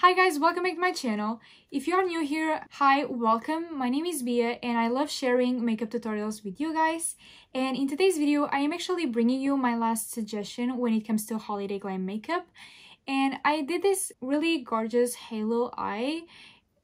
Hi guys, welcome back to my channel. If you are new here, hi, welcome. My name is Bia and I love sharing makeup tutorials with you guys. And in today's video, I am actually bringing you my last suggestion when it comes to holiday glam makeup. And I did this really gorgeous halo eye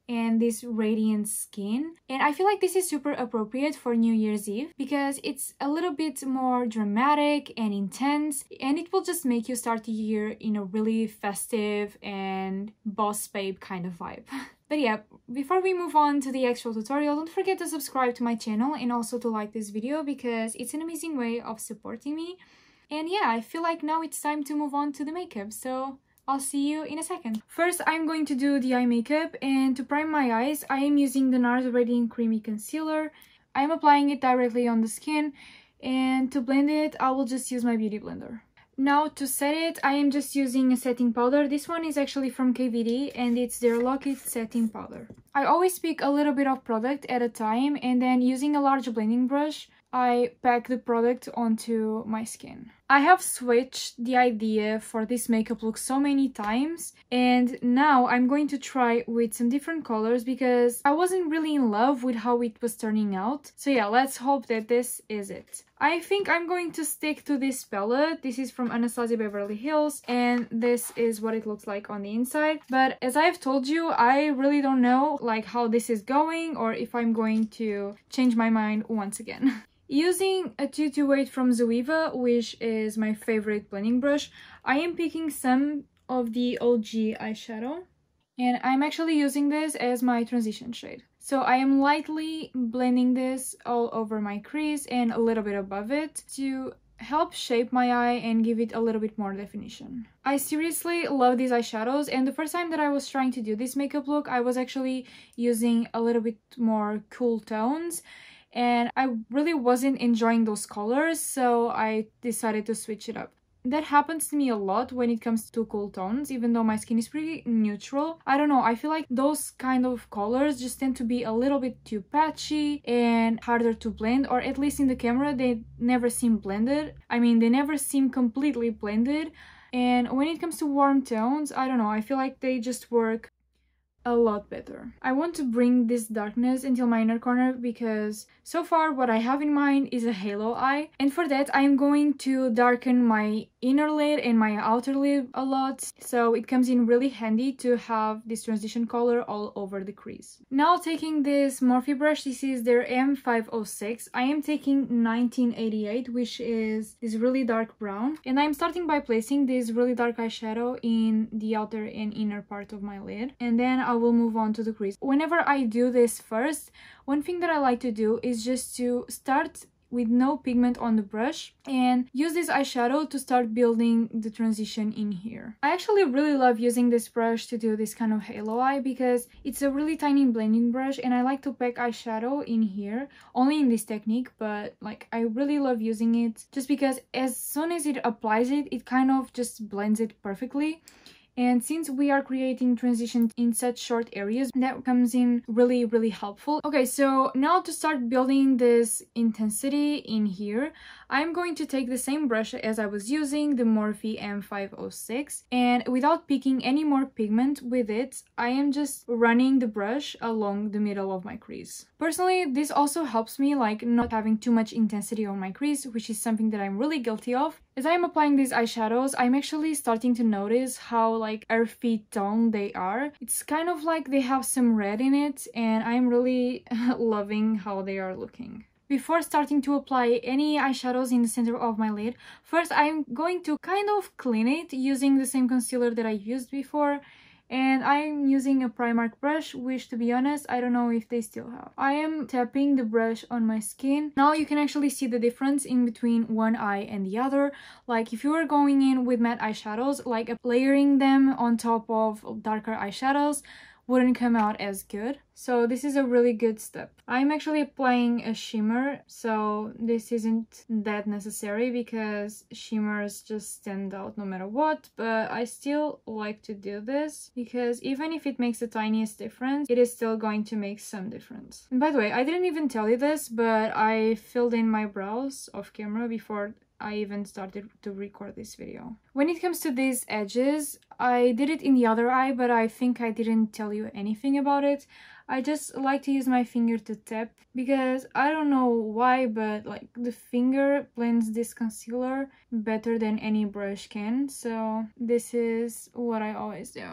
and this radiant skin, and I feel like this is super appropriate for New Year's Eve because it's a little bit more dramatic and intense, and it will just make you start the year in a really festive and boss babe kind of vibe. But yeah, before we move on to the actual tutorial, don't forget to subscribe to my channel and also to like this video because it's an amazing way of supporting me. And yeah, I feel like now it's time to move on to the makeup, so I'll see you in a second. First, I'm going to do the eye makeup, and to prime my eyes, I am using the NARS Radiant Creamy Concealer. I'm applying it directly on the skin, and to blend it, I will just use my beauty blender. Now, to set it, I am just using a setting powder. This one is actually from KVD, and it's their Lock It Setting Powder. I always pick a little bit of product at a time, and then using a large blending brush, I pack the product onto my skin. I have switched the idea for this makeup look so many times, and now I'm going to try with some different colors because I wasn't really in love with how it was turning out. So yeah, let's hope that this is it. I think I'm going to stick to this palette. This is from ANASTASIA Beverly Hills, and this is what it looks like on the inside. But as I've told you, I really don't know like how this is going or if I'm going to change my mind once again. Using a 228 from Zoeva, which is my favorite blending brush, I am picking some of the OG eyeshadow, and I'm actually using this as my transition shade. So I am lightly blending this all over my crease and a little bit above it to help shape my eye and give it a little bit more definition. I seriously love these eyeshadows, and the first time that I was trying to do this makeup look, I was actually using a little bit more cool tones, and I really wasn't enjoying those colors, so I decided to switch it up. That happens to me a lot when it comes to cool tones, even though my skin is pretty neutral. I don't know, I feel like those kind of colors just tend to be a little bit too patchy and harder to blend, or at least in the camera they never seem blended. I mean, they never seem completely blended. And when it comes to warm tones, I don't know, I feel like they just work a lot better. I want to bring this darkness until my inner corner because so far what I have in mind is a halo eye, and for that I am going to darken my inner lid and my outer lid a lot, so it comes in really handy to have this transition color all over the crease. Now, taking this Morphe brush, this is their M506. I am taking 1988, which is this really dark brown, and I'm starting by placing this really dark eyeshadow in the outer and inner part of my lid, and then I will move on to the crease. Whenever I do this first, one thing that I like to do is just to start with no pigment on the brush and use this eyeshadow to start building the transition in here. I actually really love using this brush to do this kind of halo eye because it's a really tiny blending brush, and I like to pack eyeshadow in here only in this technique, but like I really love using it just because as soon as it applies it, it kind of just blends it perfectly. And since we are creating transitions in such short areas, that comes in really helpful. Okay, so now to start building this intensity in here, I'm going to take the same brush as I was using, the Morphe M506, and without picking any more pigment with it, I am just running the brush along the middle of my crease. Personally, this also helps me like not having too much intensity on my crease, which is something that I'm really guilty of. As I'm applying these eyeshadows, I'm actually starting to notice how like earthy tone they are. It's kind of like they have some red in it, and I'm really loving how they are looking. Before starting to apply any eyeshadows in the center of my lid, first I'm going to kind of clean it using the same concealer that I used before. And I'm using a Primark brush, which to be honest, I don't know if they still have. I am tapping the brush on my skin. Now you can actually see the difference in between one eye and the other. Like if you were going in with matte eyeshadows, like layering them on top of darker eyeshadows wouldn't come out as good. So this is a really good step. I'm actually applying a shimmer, so this isn't that necessary because shimmers just stand out no matter what, but I still like to do this because even if it makes the tiniest difference, it is still going to make some difference. And by the way, I didn't even tell you this, but I filled in my brows off camera before I even started to record this video. When it comes to these edges, I did it in the other eye, but I think I didn't tell you anything about it. I just like to use my finger to tap because I don't know why, but like the finger blends this concealer better than any brush can, so this is what I always do.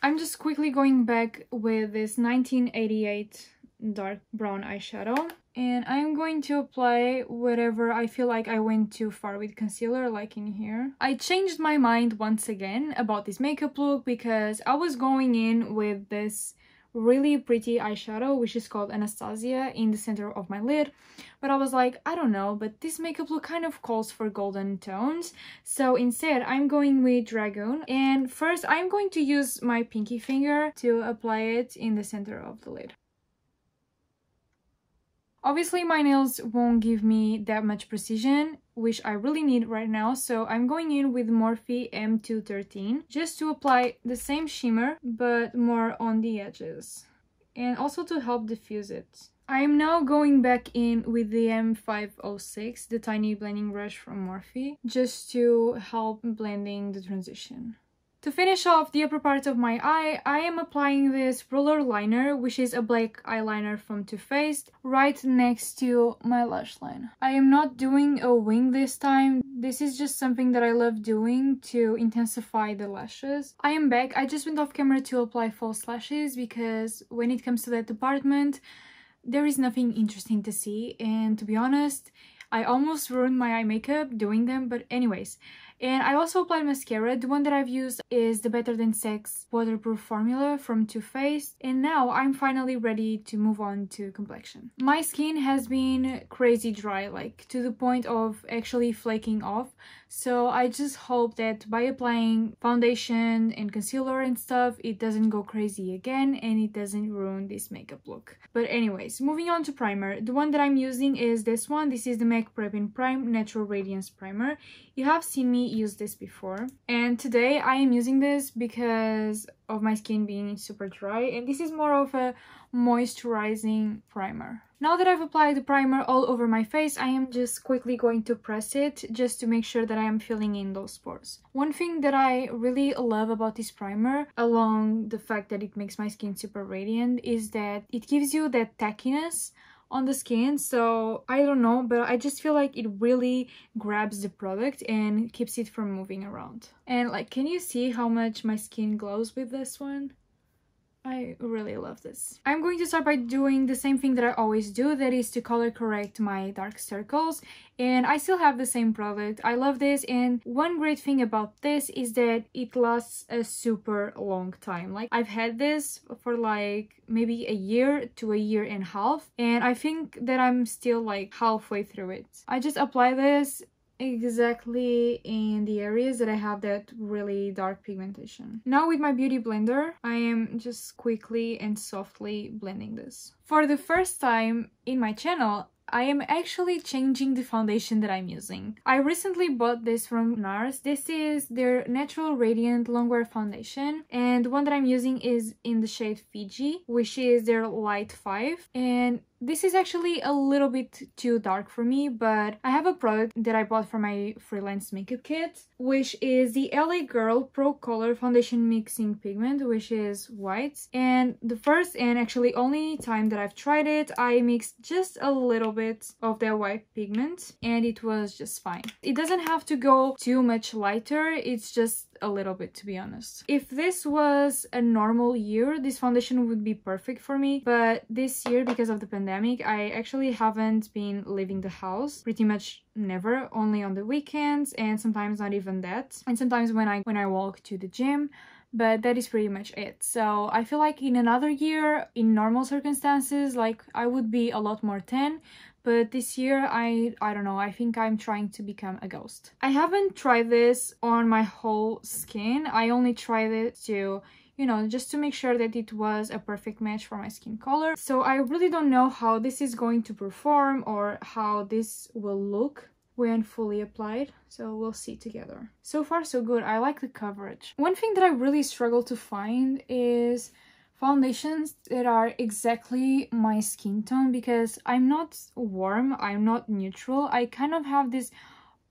I'm just quickly going back with this 1988 dark brown eyeshadow, and I'm going to apply whatever I feel like I went too far with concealer, like in here. I changed my mind once again about this makeup look because I was going in with this really pretty eyeshadow which is called Anastasia in the center of my lid, but I was like, I don't know, but this makeup look kind of calls for golden tones, so instead I'm going with Dragoon, and first I'm going to use my pinky finger to apply it in the center of the lid. Obviously my nails won't give me that much precision, which I really need right now, so I'm going in with Morphe M213 just to apply the same shimmer but more on the edges and also to help diffuse it. I am now going back in with the M506, the tiny blending brush from Morphe, just to help blending the transition. To finish off the upper part of my eye, I am applying this roller liner, which is a black eyeliner from Too Faced, right next to my lash line. I am not doing a wing this time. This is just something that I love doing to intensify the lashes. I am back. I just went off camera to apply false lashes because when it comes to that department, there is nothing interesting to see, and to be honest, I almost ruined my eye makeup doing them, but anyways. And I also applied mascara. The one that I've used is the Better Than Sex waterproof formula from Too Faced. And now I'm finally ready to move on to complexion. My skin has been crazy dry, like to the point of actually flaking off. So I just hope that by applying foundation and concealer and stuff, it doesn't go crazy again and it doesn't ruin this makeup look. But anyways, moving on to primer. The one that I'm using is this one. This is the MAC Prep+Prime Natural Radiance Primer. You have seen me use this before, and today I am using this because of my skin being super dry, and this is more of a moisturizing primer. Now that I've applied the primer all over my face, I am just quickly going to press it just to make sure that I am filling in those pores. One thing that I really love about this primer, along the fact that it makes my skin super radiant, is that it gives you that tackiness on the skin. So I don't know, but I just feel like it really grabs the product and keeps it from moving around. And like, can you see how much my skin glows with this one? I really love this. I'm going to start by doing the same thing that I always do, that is to color correct my dark circles, and I still have the same product. I love this, and one great thing about this is that it lasts a super long time. Like, I've had this for like maybe a year to a year and a half, and I think that I'm still like halfway through it. I just apply this exactly in the areas that I have that really dark pigmentation. Now with my beauty blender, I am just quickly and softly blending this. For the first time in my channel, I am actually changing the foundation that I'm using. I recently bought this from NARS. This is their Natural Radiant Longwear foundation, and the one that I'm using is in the shade FIJI, which is their Light 5, and this is actually a little bit too dark for me, but I have a product that I bought for my freelance makeup kit, which is the LA Girl Pro Color Foundation Mixing Pigment, which is white. And the first and actually only time that I've tried it, I mixed just a little bit of that white pigment and it was just fine. It doesn't have to go too much lighter, it's just a little bit, to be honest. If this was a normal year, this foundation would be perfect for me, but this year, because of the pandemic, I actually haven't been leaving the house, pretty much never, only on the weekends, and sometimes not even that, and sometimes when I walk to the gym, but that is pretty much it. So I feel like in another year, in normal circumstances, like I would be a lot more tan, but this year, I don't know, I think I'm trying to become a ghost. I haven't tried this on my whole skin. I only tried it to, you know, just to make sure that it was a perfect match for my skin color. So I really don't know how this is going to perform or how this will look when fully applied, so we'll see together. So far so good. I like the coverage. One thing that I really struggle to find is foundations that are exactly my skin tone, because I'm not warm, I'm not neutral. I kind of have this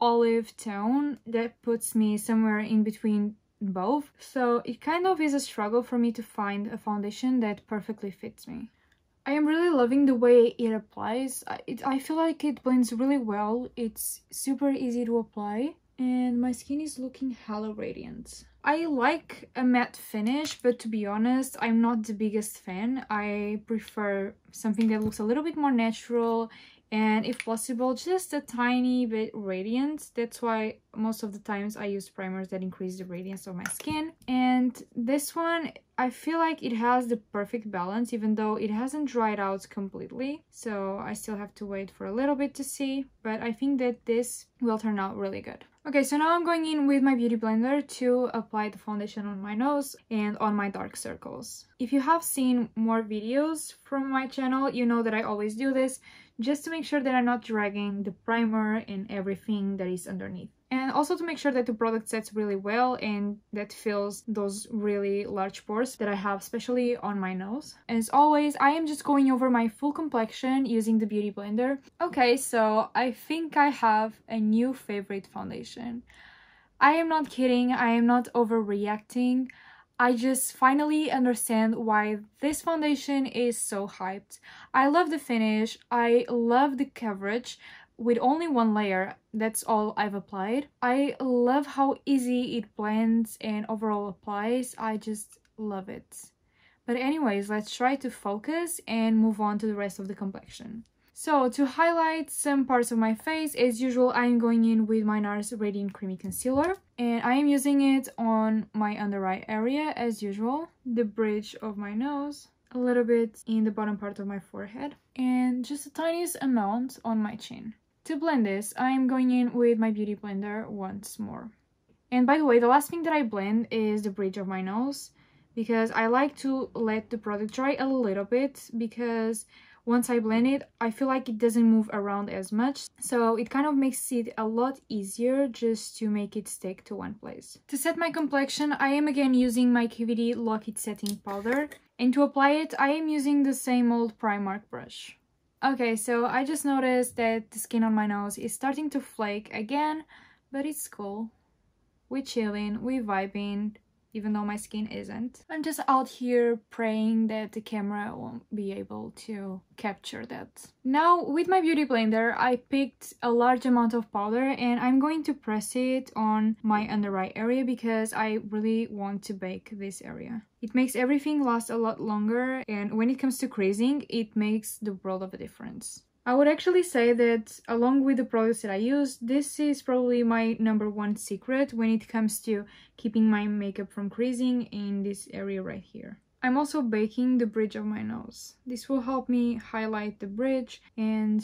olive tone that puts me somewhere in between both. So it kind of is a struggle for me to find a foundation that perfectly fits me. I am really loving the way it applies. I feel like it blends really well. It's super easy to apply. And my skin is looking hella radiant. I like a matte finish, but to be honest, I'm not the biggest fan. I prefer something that looks a little bit more natural and, if possible, just a tiny bit radiant. That's why most of the times I use primers that increase the radiance of my skin. And this one, I feel like it has the perfect balance, even though it hasn't dried out completely. So I still have to wait for a little bit to see, but I think that this will turn out really good. Okay, so now I'm going in with my beauty blender to apply the foundation on my nose and on my dark circles. If you have seen more videos from my channel, you know that I always do this just to make sure that I'm not dragging the primer and everything that is underneath. And also to make sure that the product sets really well and that fills those really large pores that I have, especially on my nose. As always, I am just going over my full complexion using the beauty blender. Okay, so I think I have a new favorite foundation. I am not kidding, I am not overreacting. I just finally understand why this foundation is so hyped. I love the finish, I love the coverage. With only one layer, that's all I've applied. I love how easy it blends and overall applies. I just love it. But anyways, let's try to focus and move on to the rest of the complexion. So to highlight some parts of my face, as usual, I'm going in with my NARS Radiant Creamy Concealer. And I am using it on my under eye area as usual, the bridge of my nose, a little bit in the bottom part of my forehead, and just the tiniest amount on my chin. To blend this, I am going in with my beauty blender once more. And by the way, the last thing that I blend is the bridge of my nose, because I like to let the product dry a little bit, because once I blend it, I feel like it doesn't move around as much, so it kind of makes it a lot easier just to make it stick to one place. To set my complexion, I am again using my KVD Lock It Setting Powder, and to apply it, I am using the same old Primark brush. Okay, so I just noticed that the skin on my nose is starting to flake again, but it's cool. We're chilling, we're vibing, even though my skin isn't. I'm just out here praying that the camera won't be able to capture that. Now, with my beauty blender, I picked a large amount of powder and I'm going to press it on my under eye area because I really want to bake this area. It makes everything last a lot longer, and when it comes to creasing, it makes the world of a difference. I would actually say that, along with the products that I use, this is probably my #1 secret when it comes to keeping my makeup from creasing in this area right here. I'm also baking the bridge of my nose. This will help me highlight the bridge and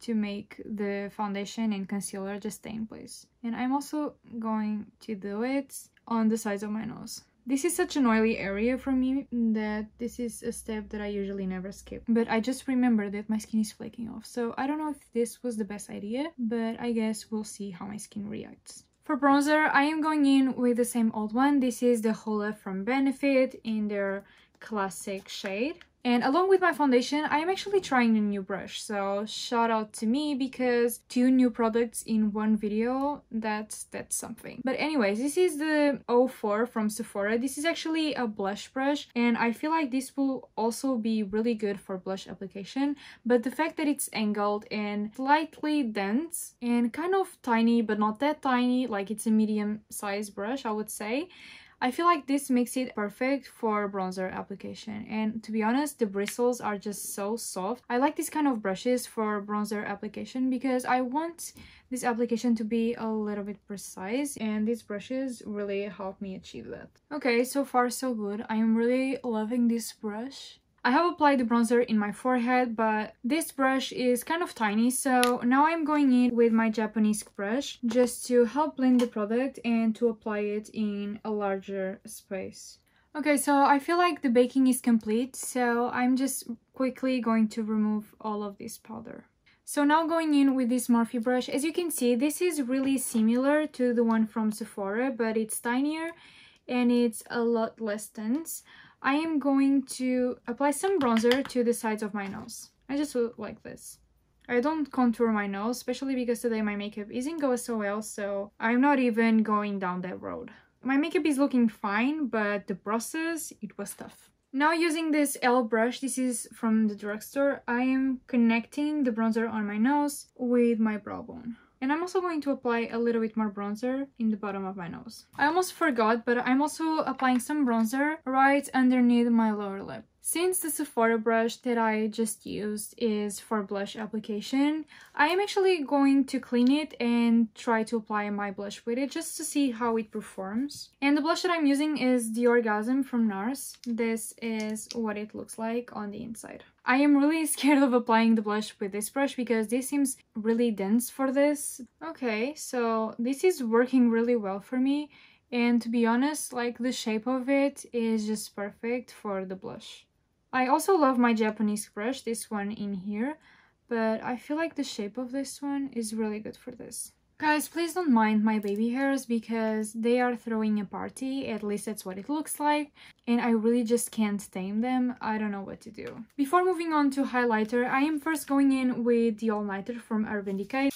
to make the foundation and concealer just stay in place. And I'm also going to do it on the sides of my nose. This is such an oily area for me that this is a step that I usually never skip. But I just remembered that my skin is flaking off. So I don't know if this was the best idea, but I guess we'll see how my skin reacts. For bronzer, I am going in with the same old one. This is the Hoola from Benefit in their classic shade. And along with my foundation, I am actually trying a new brush, so shout out to me because 2 new products in one video, that's something. But anyways, this is the 04 from Sephora. This is actually a blush brush, and I feel like this will also be really good for blush application. But the fact that it's angled and slightly dense and kind of tiny, but not that tiny, like it's a medium-sized brush, I would say, I feel like this makes it perfect for bronzer application. And to be honest, the bristles are just so soft. I like this kind of brushes for bronzer application because I want this application to be a little bit precise, and these brushes really help me achieve that. Okay, so far so good. I am really loving this brush. I have applied the bronzer in my forehead, but this brush is kind of tiny, so now I'm going in with my Japanese brush just to help blend the product and to apply it in a larger space. Okay, so I feel like the baking is complete, so I'm just quickly going to remove all of this powder. So now going in with this Morphe brush, as you can see, this is really similar to the one from Sephora, but it's tinier and it's a lot less dense. I am going to apply some bronzer to the sides of my nose. I just look like this. I don't contour my nose, especially because today my makeup isn't going so well, so I'm not even going down that road. My makeup is looking fine, but the process, it was tough. Now using this L brush, this is from the drugstore, I am connecting the bronzer on my nose with my brow bone. And I'm also going to apply a little bit more bronzer in the bottom of my nose. I almost forgot, but I'm also applying some bronzer right underneath my lower lip. Since the Sephora brush that I just used is for blush application, I am actually going to clean it and try to apply my blush with it just to see how it performs. And the blush that I'm using is the ORGASM from NARS. This is what it looks like on the inside. I am really scared of applying the blush with this brush because this seems really dense for this. Okay, so this is working really well for me. And to be honest, like the shape of it is just perfect for the blush. I also love my Japanese brush, this one in here, but I feel like the shape of this one is really good for this. Guys, please don't mind my baby hairs because they are throwing a party, at least that's what it looks like, and I really just can't tame them. I don't know what to do. Before moving on to highlighter, I am first going in with the All Nighter from DECAY.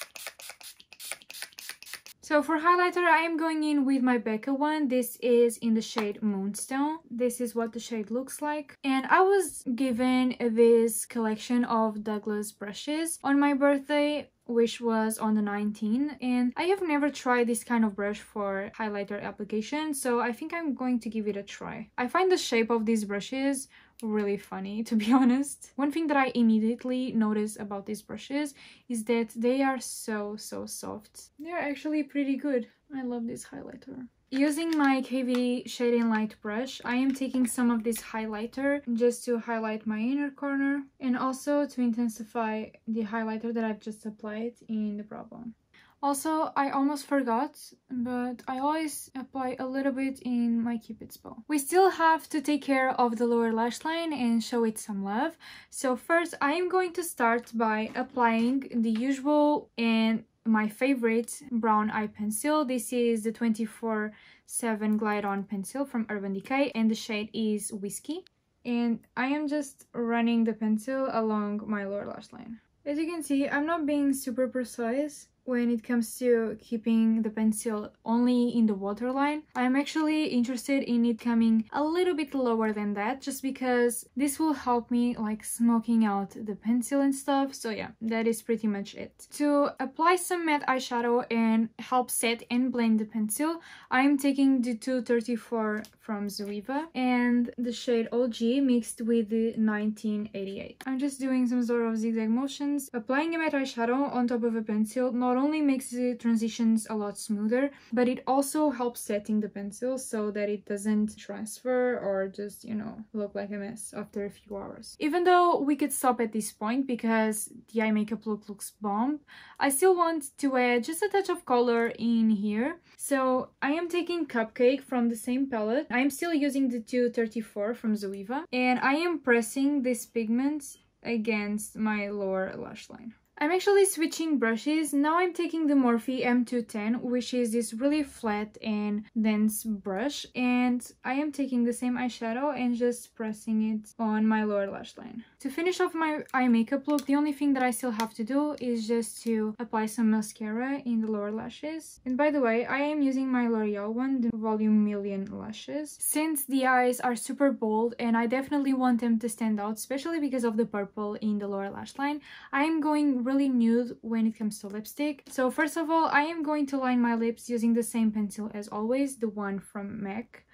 So for highlighter, I am going in with my Becca one. This is in the shade Moonstone. This is what the shade looks like. And I was given this collection of Douglas brushes on my birthday, which was on the 19th, and I have never tried this kind of brush for highlighter application, so I think I'm going to give it a try. I find the shape of these brushes really funny, to be honest. One thing that I immediately notice about these brushes is that they are so soft. They're actually pretty good. I love this highlighter. Using my KVD Shade and Light brush, I am taking some of this highlighter just to highlight my inner corner and also to intensify the highlighter that I've just applied in the brow bone. Also, I almost forgot, but I always apply a little bit in my Cupid's bow. We still have to take care of the lower lash line and show it some love. So first, I am going to start by applying the usual and my favorite brown eye pencil. This is the 24/7 Glide On pencil from Urban Decay and the shade is Whiskey. And I am just running the pencil along my lower lash line. As you can see, I'm not being super precise when it comes to keeping the pencil only in the waterline. I'm actually interested in it coming a little bit lower than that, just because this will help me like smoking out the pencil and stuff. So yeah, that is pretty much it. To apply some matte eyeshadow and help set and blend the pencil, I'm taking the 234 from Zoeva and the shade OG mixed with the 1988. I'm just doing some sort of zigzag motions. Applying a matte eyeshadow on top of a pencil not only makes the transitions a lot smoother, but it also helps setting the pencil so that it doesn't transfer or just, you know, look like a mess after a few hours. Even though we could stop at this point because the eye makeup look looks bomb, I still want to add just a touch of color in here. So I am taking Cupcake from the same palette. I am still using the 234 from Zoeva, and I am pressing this pigment against my lower lash line. I'm actually switching brushes. Now I'm taking the Morphe M210, which is this really flat and dense brush, and I am taking the same eyeshadow and just pressing it on my lower lash line. To finish off my eye makeup look, the only thing that I still have to do is just to apply some mascara in the lower lashes. And by the way, I am using my L'Oreal one, the Volume Million Lashes. Since the eyes are super bold and I definitely want them to stand out, especially because of the purple in the lower lash line, I am going really nude when it comes to lipstick. So first of all, I am going to line my lips using the same pencil as always, the one from MAC.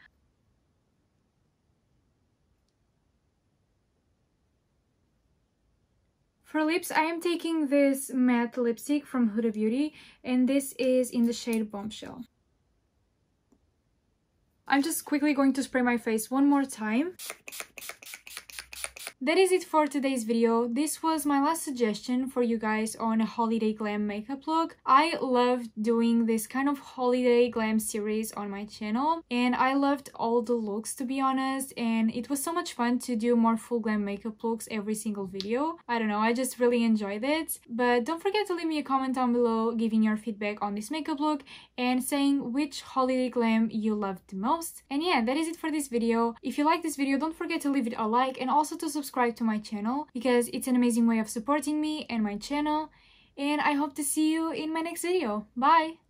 For lips, I am taking this matte lipstick from Huda Beauty, and this is in the shade Bombshell. I'm just quickly going to spray my face one more time. That is it for today's video. This was my last suggestion for you guys on a holiday glam makeup look. I loved doing this kind of holiday glam series on my channel, and I loved all the looks, to be honest, and it was so much fun to do more full glam makeup looks every single video. I don't know, I just really enjoyed it. But don't forget to leave me a comment down below giving your feedback on this makeup look and saying which holiday glam you loved the most. And yeah, that is it for this video. If you like this video, don't forget to leave it a like and also to subscribe subscribe to my channel because it's an amazing way of supporting me and my channel. And I hope to see you in my next video. Bye!